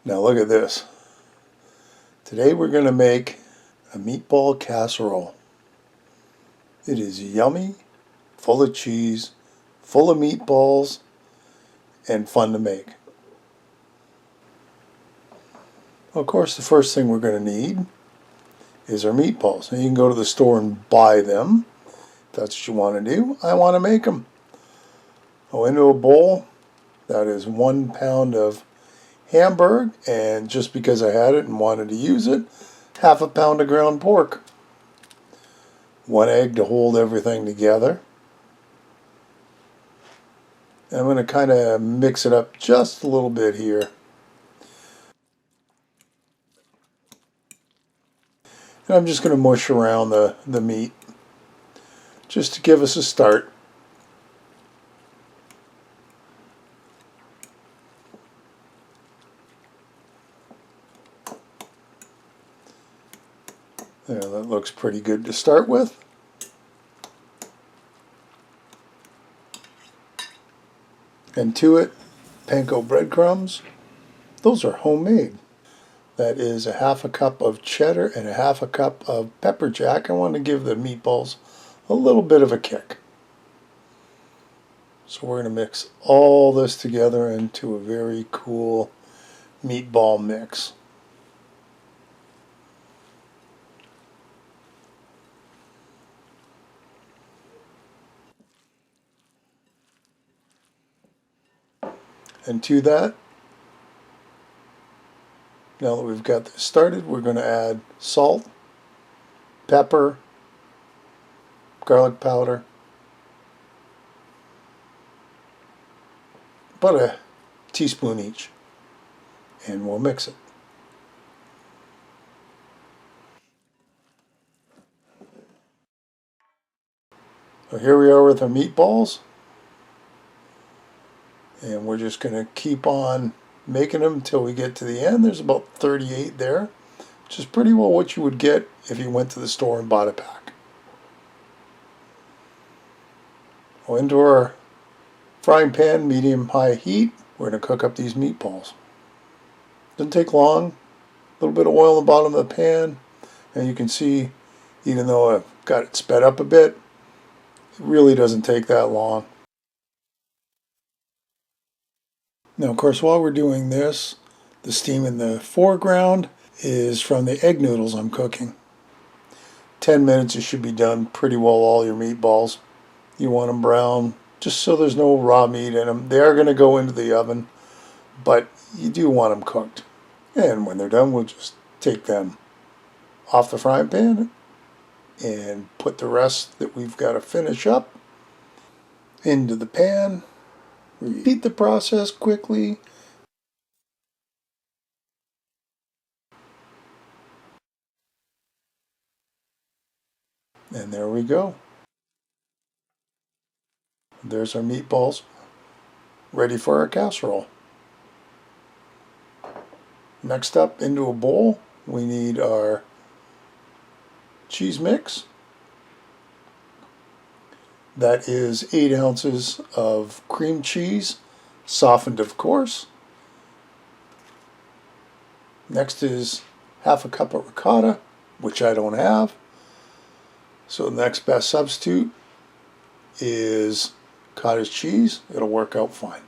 Now look at this. Today we're going to make a meatball casserole. It is yummy, full of cheese, full of meatballs, and fun to make. Of course, the first thing we're going to need is our meatballs. Now you can go to the store and buy them. If that's what you want to do. I want to make them. Go into a bowl. That is 1 pound of Hamburg, and just because I had it and wanted to use it, half a pound of ground pork. 1 egg to hold everything together. I'm going to kind of mix it up just a little bit here. And I'm just going to mush around the meat just to give us a start. There, that looks pretty good to start with. And to it, panko breadcrumbs. Those are homemade. That is a half a cup of cheddar and a half a cup of pepper jack. I want to give the meatballs a little bit of a kick. So we're going to mix all this together into a very cool meatball mix. And to that, now that we've got this started, we're going to add salt, pepper, garlic powder, about a teaspoon each, and we'll mix it. So here we are with our meatballs, and we're just going to keep on making them until we get to the end. There's about 38 there, which is pretty well what you would get if you went to the store and bought a pack. Well, into our frying pan, medium-high heat, we're going to cook up these meatballs. Doesn't take long. A little bit of oil in the bottom of the pan, and you can see, even though I've got it sped up a bit, it really doesn't take that long. Now, of course, while we're doing this, the steam in the foreground is from the egg noodles I'm cooking. 10 minutes, you should be done pretty well all your meatballs. You want them brown, just so there's no raw meat in them. They are going to go into the oven, but you do want them cooked. And when they're done, we'll just take them off the frying pan and put the rest that we've got to finish up into the pan. Repeat the process quickly. And there we go. There's our meatballs ready for our casserole. Next up, into a bowl, we need our cheese mix. That is 8 ounces of cream cheese, softened of course. Next is half a cup of ricotta, which I don't have. So the next best substitute is cottage cheese. It'll work out fine.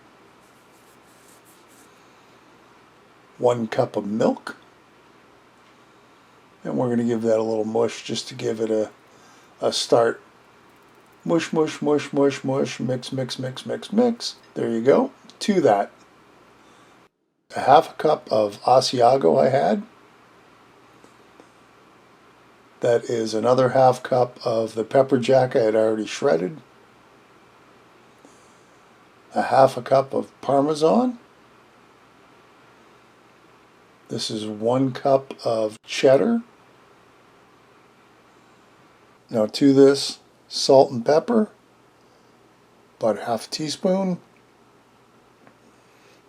1 cup of milk. And we're going to give that a little mush just to give it a start. Mush, mush, mush, mush, mush, mix, mix, mix, mix, mix. There you go. To that, a half a cup of Asiago I had. That is another half cup of the pepper jack I had already shredded. A half a cup of Parmesan. This is 1 cup of cheddar. Now to this, salt and pepper, about half a teaspoon.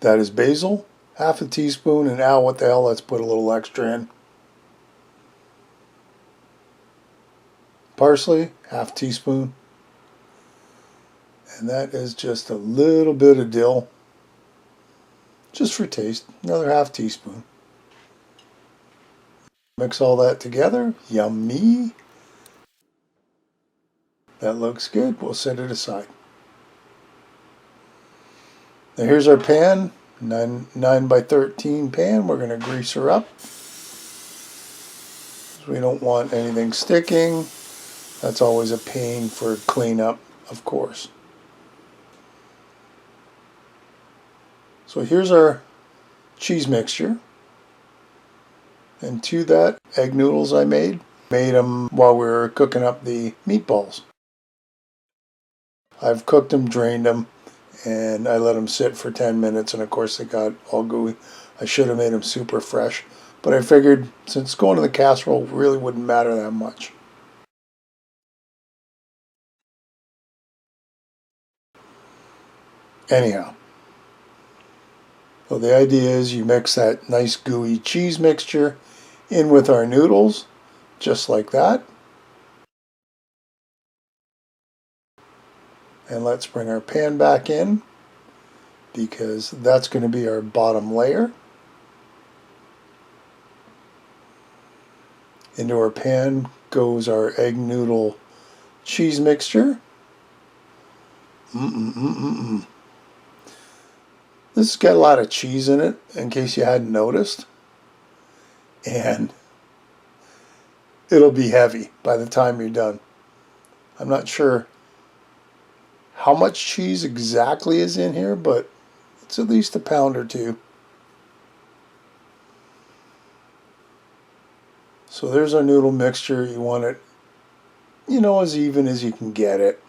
That is basil, half a teaspoon, and now what the hell, let's put a little extra in. Parsley, half teaspoon. And that is just a little bit of dill. just for taste, another half teaspoon. Mix all that together. Yummy. That looks good. We'll set it aside. Now here's our pan, 9 by 13 pan. We're going to grease her up. We don't want anything sticking. That's always a pain for cleanup, of course. So here's our cheese mixture. And to that, egg noodles I made them while we were cooking up the meatballs. I've cooked them, drained them, and I let them sit for 10 minutes, and of course they got all gooey. I should have made them super fresh, but I figured since going to the casserole really wouldn't matter that much. Anyhow, so the idea is you mix that nice gooey cheese mixture in with our noodles, just like that. And let's bring our pan back in, because that's going to be our bottom layer. Into our pan goes our egg noodle cheese mixture. This has got a lot of cheese in it, in case you hadn't noticed. And it'll be heavy by the time you're done. I'm not sure how much cheese exactly is in here, but it's at least a pound or two. So there's our noodle mixture. You want it, as even as you can get it.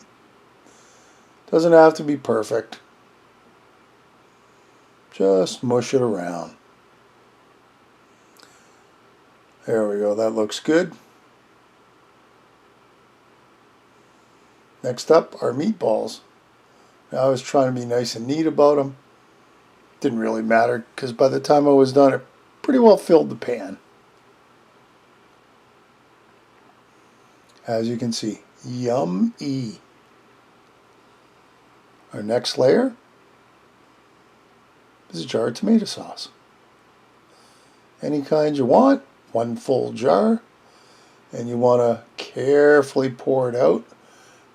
Doesn't have to be perfect. Just mush it around. There we go. That looks good. Next up, our meatballs. Now I was trying to be nice and neat about them. Didn't really matter, because by the time I was done, it pretty well filled the pan. As you can see, yummy. Our next layer is a jar of tomato sauce. Any kind you want, one full jar. And you want to carefully pour it out,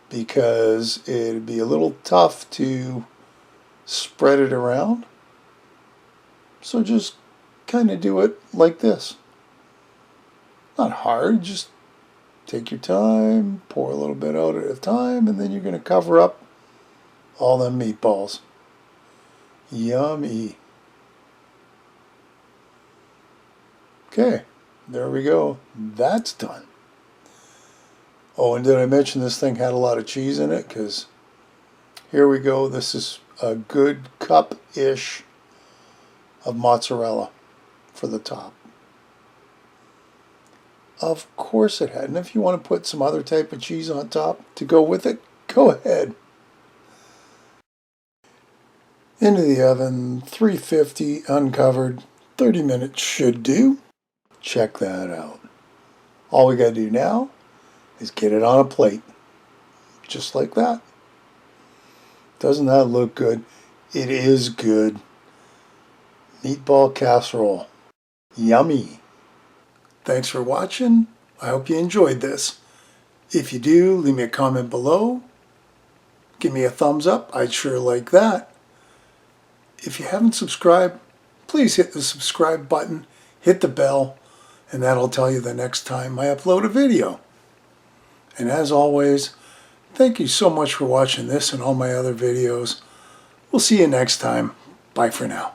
because it'd be a little tough to spread it around. So just kind of do it like this. Not hard, just take your time, pour a little bit out at a time, and then you're going to cover up all them meatballs. Yummy. Okay, there we go. That's done. Oh, and did I mention this thing had a lot of cheese in it? Because here we go. This is a good cup-ish of mozzarella for the top. Of course it had. And if you want to put some other type of cheese on top to go with it, go ahead. Into the oven, 350, uncovered, 30 minutes should do. Check that out. All we got to do now is get it on a plate. Just like that. Doesn't that look good? It is good. Meatball casserole. Yummy. Thanks for watching. I hope you enjoyed this. If you do, leave me a comment below. Give me a thumbs up. I'd sure like that. If you haven't subscribed, please hit the subscribe button, hit the bell, and that'll tell you the next time I upload a video. And as always, thank you so much for watching this and all my other videos. We'll see you next time. Bye for now.